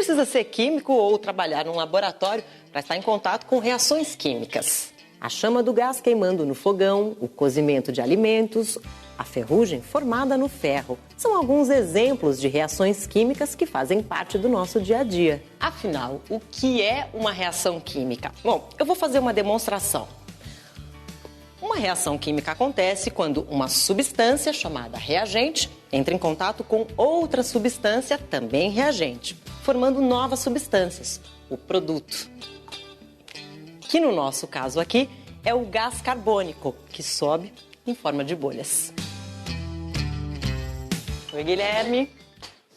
precisa ser químico ou trabalhar num laboratório para estar em contato com reações químicas. A chama do gás queimando no fogão, o cozimento de alimentos, a ferrugem formada no ferro. São alguns exemplos de reações químicas que fazem parte do nosso dia a dia. Afinal, o que é uma reação química? Bom, eu vou fazer uma demonstração. Uma reação química acontece quando uma substância chamada reagente entra em contato com outra substância também reagente, formando novas substâncias, o produto. Que no nosso caso aqui é o gás carbônico, que sobe em forma de bolhas. Oi, Guilherme.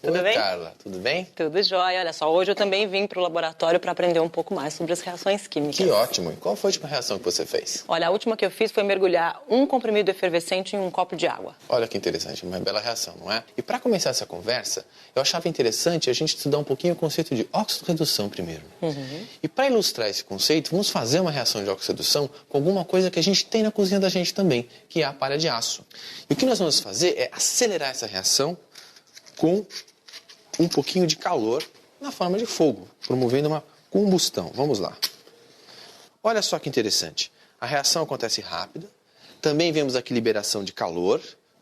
Tudo Oi, bem? Carla, tudo bem? Tudo jóia. Olha só, hoje eu também vim para o laboratório para aprender um pouco mais sobre as reações químicas. Que ótimo. E qual foi a última reação que você fez? Olha, a última que eu fiz foi mergulhar um comprimido efervescente em um copo de água. Olha que interessante, uma bela reação, não é? E para começar essa conversa, eu achava interessante a gente estudar um pouquinho o conceito de óxido-redução primeiro. E para ilustrar esse conceito, vamos fazer uma reação de óxido-redução com alguma coisa que a gente tem na cozinha da gente também, que é a palha de aço. E o que nós vamos fazer é acelerar essa reação com um pouquinho de calor na forma de fogo, promovendo uma combustão. Vamos lá. Olha só que interessante. A reação acontece rápida. Também vemos aqui liberação de calor,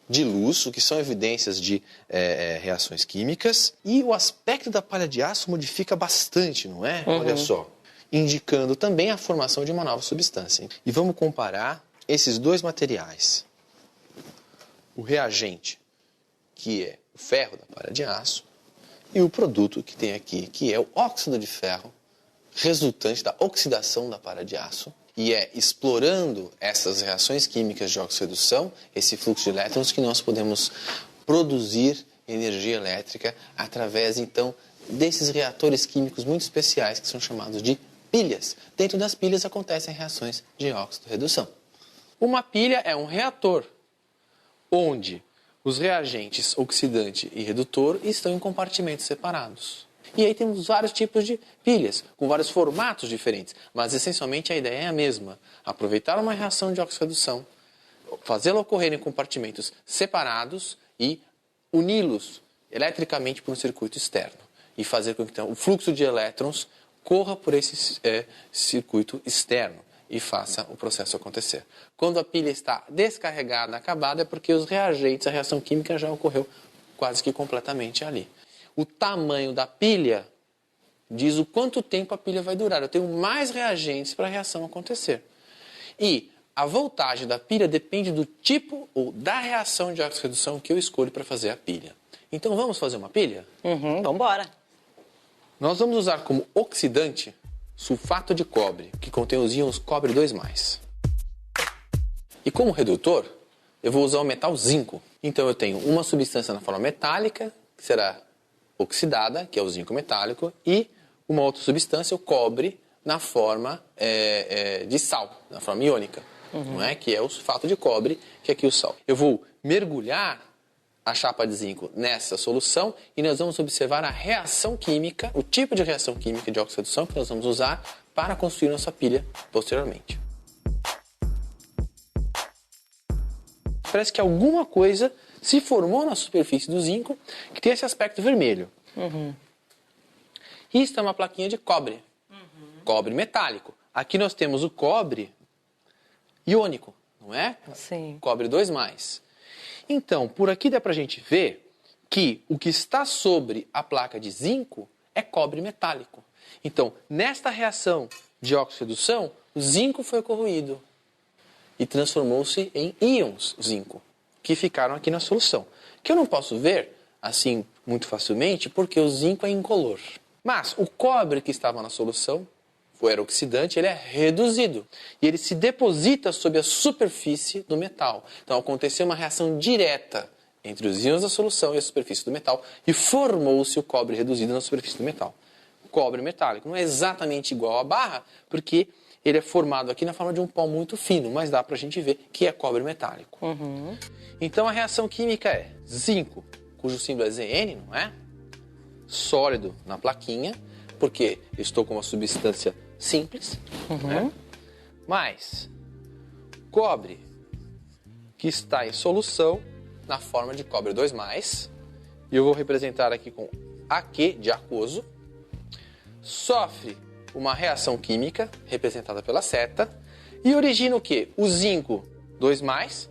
de luz, o que são evidências de reações químicas. E o aspecto da palha de aço modifica bastante, não é? Olha só. Indicando também a formação de uma nova substância. E vamos comparar esses dois materiais. O reagente, que é o ferro da palha de aço, e o produto que tem aqui, que é o óxido de ferro, resultante da oxidação da palha de aço. E é explorando essas reações químicas de oxirredução, esse fluxo de elétrons, que nós podemos produzir energia elétrica através, então, desses reatores químicos muito especiais, que são chamados de pilhas. Dentro das pilhas acontecem reações de óxido-redução. Uma pilha é um reator, onde os reagentes oxidante e redutor estão em compartimentos separados. E aí temos vários tipos de pilhas, com vários formatos diferentes, mas essencialmente a ideia é a mesma. Aproveitar uma reação de oxirredução, fazê-la ocorrer em compartimentos separados e uni-los eletricamente por um circuito externo. E fazer com que então, o fluxo de elétrons corra por esse circuito externo e faça o processo acontecer. Quando a pilha está descarregada, acabada, é porque os reagentes, a reação química já ocorreu quase que completamente ali. O tamanho da pilha diz o quanto tempo a pilha vai durar. Eu tenho mais reagentes para a reação acontecer. E a voltagem da pilha depende do tipo ou da reação de oxirredução que eu escolho para fazer a pilha. Então vamos fazer uma pilha? Vamos embora. Nós vamos usar como oxidante sulfato de cobre, que contém os íons cobre 2+. E como redutor, eu vou usar o metal zinco. Então eu tenho uma substância na forma metálica, que será oxidada, que é o zinco metálico, e uma outra substância, o cobre, na forma de sal, na forma iônica, não é? Que é o sulfato de cobre, que é aqui o sal. Eu vou mergulhar a chapa de zinco nessa solução e nós vamos observar a reação química, o tipo de reação química de oxirredução que nós vamos usar para construir nossa pilha posteriormente. Parece que alguma coisa se formou na superfície do zinco que tem esse aspecto vermelho. Isso é uma plaquinha de cobre, cobre metálico. Aqui nós temos o cobre iônico, não é? Sim. Cobre 2+. Então, por aqui dá pra gente ver que o que está sobre a placa de zinco é cobre metálico. Então, nesta reação de oxirredução, o zinco foi corroído e transformou-se em íons zinco, que ficaram aqui na solução. Que eu não posso ver, assim, muito facilmente, porque o zinco é incolor. Mas o cobre que estava na solução, era oxidante, ele é reduzido. E ele se deposita sobre a superfície do metal. Então aconteceu uma reação direta entre os íons da solução e a superfície do metal e formou-se o cobre reduzido na superfície do metal. O cobre metálico não é exatamente igual à barra, porque ele é formado aqui na forma de um pó muito fino, mas dá pra gente ver que é cobre metálico. Então a reação química é zinco, cujo símbolo é Zn, não é? Sólido na plaquinha, porque estou com uma substância simples, né? Mais cobre, que está em solução na forma de cobre 2+, e eu vou representar aqui com Aq de aquoso, sofre uma reação química, representada pela seta, e origina o quê? O zinco 2+,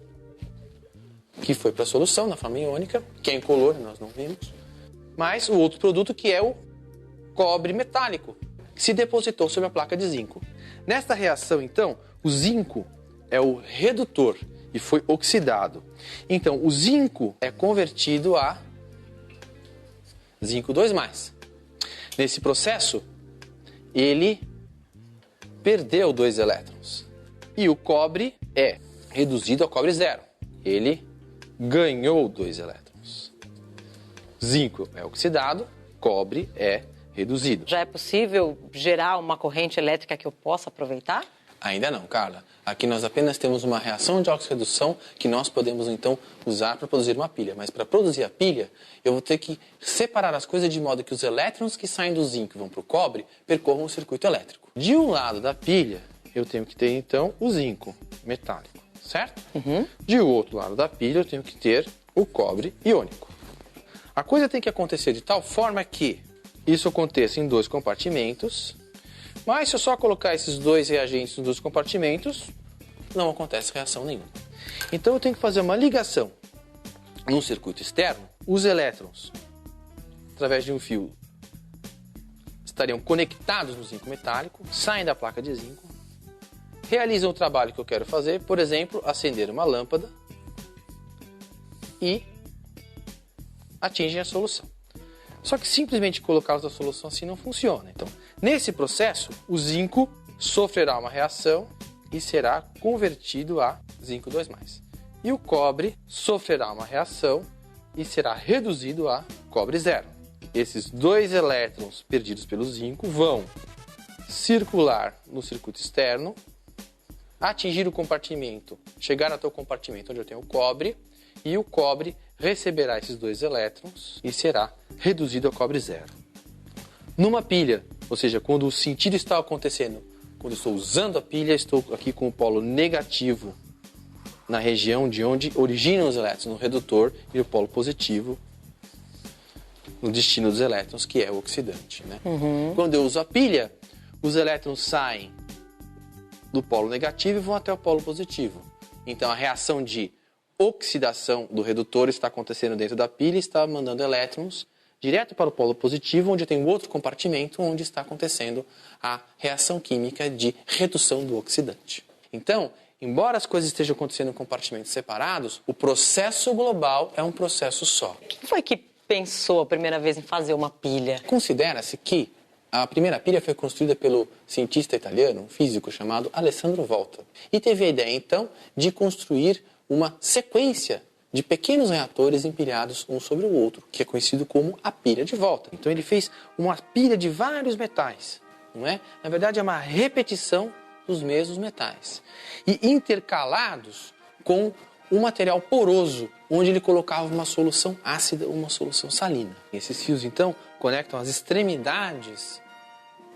que foi para a solução na forma iônica, que é incolor, nós não vimos, mais o outro produto que é o cobre metálico, que se depositou sobre a placa de zinco. Nesta reação, então, o zinco é o redutor e foi oxidado. Então, o zinco é convertido a zinco 2+. Nesse processo, ele perdeu 2 elétrons. E o cobre é reduzido a cobre zero. Ele ganhou 2 elétrons. Zinco é oxidado, cobre é reduzido. Já é possível gerar uma corrente elétrica que eu possa aproveitar? Ainda não, Carla. Aqui nós apenas temos uma reação de oxirredução que nós podemos, então, usar para produzir uma pilha. Mas para produzir a pilha, eu vou ter que separar as coisas de modo que os elétrons que saem do zinco e vão para o cobre percorram o circuito elétrico. De um lado da pilha, eu tenho que ter, então, o zinco metálico, certo? De outro lado da pilha, eu tenho que ter o cobre iônico. A coisa tem que acontecer de tal forma que isso aconteça em 2 compartimentos, mas se eu só colocar esses 2 reagentes nos 2 compartimentos, não acontece reação nenhuma. Então eu tenho que fazer uma ligação no circuito externo. Os elétrons, através de um fio, estariam conectados no zinco metálico, saem da placa de zinco, realizam o trabalho que eu quero fazer, por exemplo, acender uma lâmpada e atingem a solução. Só que simplesmente colocá-los na solução assim não funciona. Então, nesse processo, o zinco sofrerá uma reação e será convertido a zinco 2+. E o cobre sofrerá uma reação e será reduzido a cobre zero. Esses 2 elétrons perdidos pelo zinco vão circular no circuito externo, atingir o compartimento, chegar até o compartimento onde eu tenho o cobre, e o cobre receberá esses 2 elétrons e será reduzido a cobre zero. Numa pilha, ou seja, quando o sentido está acontecendo, quando eu estou usando a pilha, estou aqui com o polo negativo na região de onde originam os elétrons, no redutor, e o polo positivo no destino dos elétrons, que é o oxidante, né? Quando eu uso a pilha, os elétrons saem do polo negativo e vão até o polo positivo. Então a reação de oxidação do redutor está acontecendo dentro da pilha e está mandando elétrons direto para o polo positivo, onde tem um outro compartimento onde está acontecendo a reação química de redução do oxidante. Então, embora as coisas estejam acontecendo em compartimentos separados, o processo global é um processo só. Quem foi que pensou a primeira vez em fazer uma pilha? Considera-se que a primeira pilha foi construída pelo cientista italiano, um físico chamado Alessandro Volta, e teve a ideia, então, de construir uma sequência de pequenos reatores empilhados um sobre o outro, que é conhecido como a pilha de Volta. Então ele fez uma pilha de vários metais, não é? Na verdade é uma repetição dos mesmos metais, e intercalados com um material poroso, onde ele colocava uma solução ácida ou uma solução salina. Esses fios, então, conectam as extremidades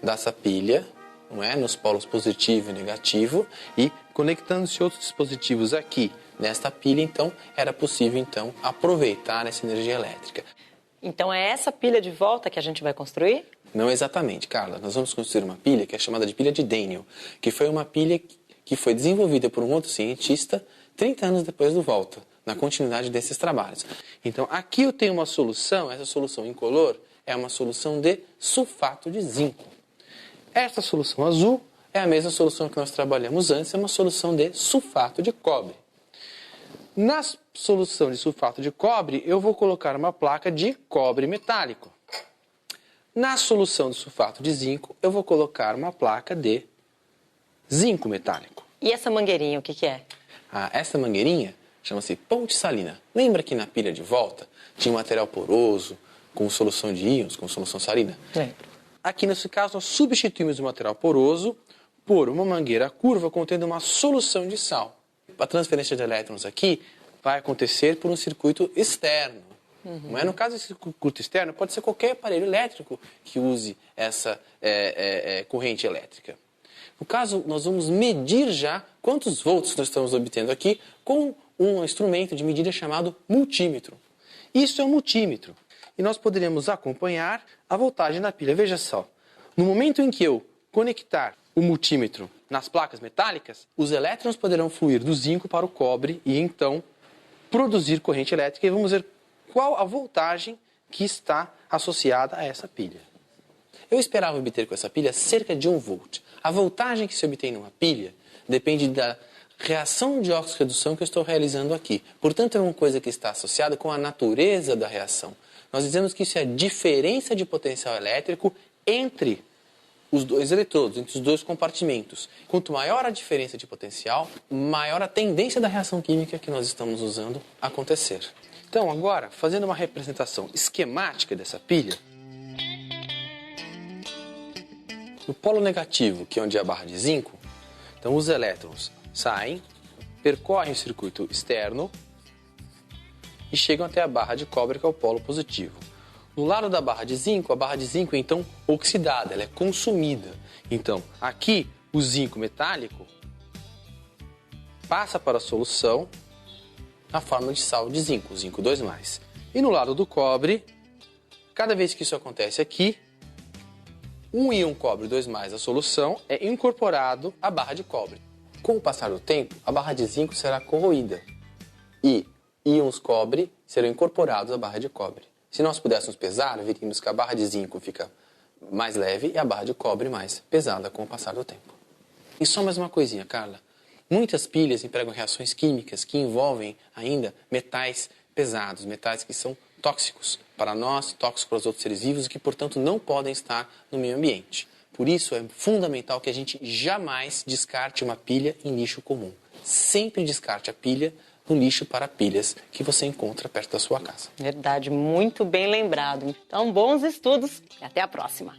dessa pilha, não é? Nos polos positivo e negativo, e conectando-se outros dispositivos aqui nesta pilha, então, era possível, então, aproveitar essa energia elétrica. Então é essa pilha de volta que a gente vai construir? Não exatamente, Carla. Nós vamos construir uma pilha que é chamada de pilha de Daniell, que foi uma pilha que foi desenvolvida por um outro cientista 30 anos depois do Volta, na continuidade desses trabalhos. Então, aqui eu tenho uma solução, essa solução incolor é uma solução de sulfato de zinco. Esta solução azul é a mesma solução que nós trabalhamos antes, é uma solução de sulfato de cobre. Na solução de sulfato de cobre, eu vou colocar uma placa de cobre metálico. Na solução de sulfato de zinco, eu vou colocar uma placa de zinco metálico. E essa mangueirinha, o que é? Essa mangueirinha chama-se ponte salina. Lembra que na pilha de volta tinha um material poroso, com solução de íons, com solução salina? Lembro. Aqui, nesse caso, nós substituímos o material poroso por uma mangueira curva contendo uma solução de sal. A transferência de elétrons aqui vai acontecer por um circuito externo. Não é? No caso desse circuito externo, pode ser qualquer aparelho elétrico que use essa corrente elétrica. No caso, nós vamos medir já quantos volts nós estamos obtendo aqui com um instrumento de medida chamado multímetro. Isso é um multímetro. E nós poderemos acompanhar a voltagem da pilha. Veja só, No momento em que eu conectar o multímetro nas placas metálicas, os elétrons poderão fluir do zinco para o cobre e então produzir corrente elétrica, e vamos ver qual a voltagem que está associada a essa pilha. Eu esperava obter com essa pilha cerca de 1 volt. A voltagem que se obtém numa pilha depende da reação de óxido-redução que eu estou realizando aqui. Portanto, é uma coisa que está associada com a natureza da reação. Nós dizemos que isso é a diferença de potencial elétrico entre os dois eletrodos, entre os dois compartimentos. Quanto maior a diferença de potencial, maior a tendência da reação química que nós estamos usando a acontecer. Então, agora, fazendo uma representação esquemática dessa pilha, no polo negativo, que é onde é a barra de zinco, então os elétrons saem, percorrem o circuito externo e chegam até a barra de cobre, que é o polo positivo. No lado da barra de zinco, a barra de zinco é então oxidada, ela é consumida. Então, aqui, o zinco metálico passa para a solução na forma de sal de zinco, zinco 2+. E no lado do cobre, cada vez que isso acontece aqui, um íon cobre 2+, a solução, é incorporado à barra de cobre. Com o passar do tempo, a barra de zinco será corroída e íons cobre serão incorporados à barra de cobre. Se nós pudéssemos pesar, veríamos que a barra de zinco fica mais leve e a barra de cobre mais pesada com o passar do tempo. E só mais uma coisinha, Carla. Muitas pilhas empregam reações químicas que envolvem ainda metais pesados, metais que são tóxicos para nós, tóxicos para os outros seres vivos e que, portanto, não podem estar no meio ambiente. Por isso, é fundamental que a gente jamais descarte uma pilha em lixo comum. Sempre descarte a pilha no lixo para pilhas que você encontra perto da sua casa. Verdade, muito bem lembrado. Então, bons estudos e até a próxima.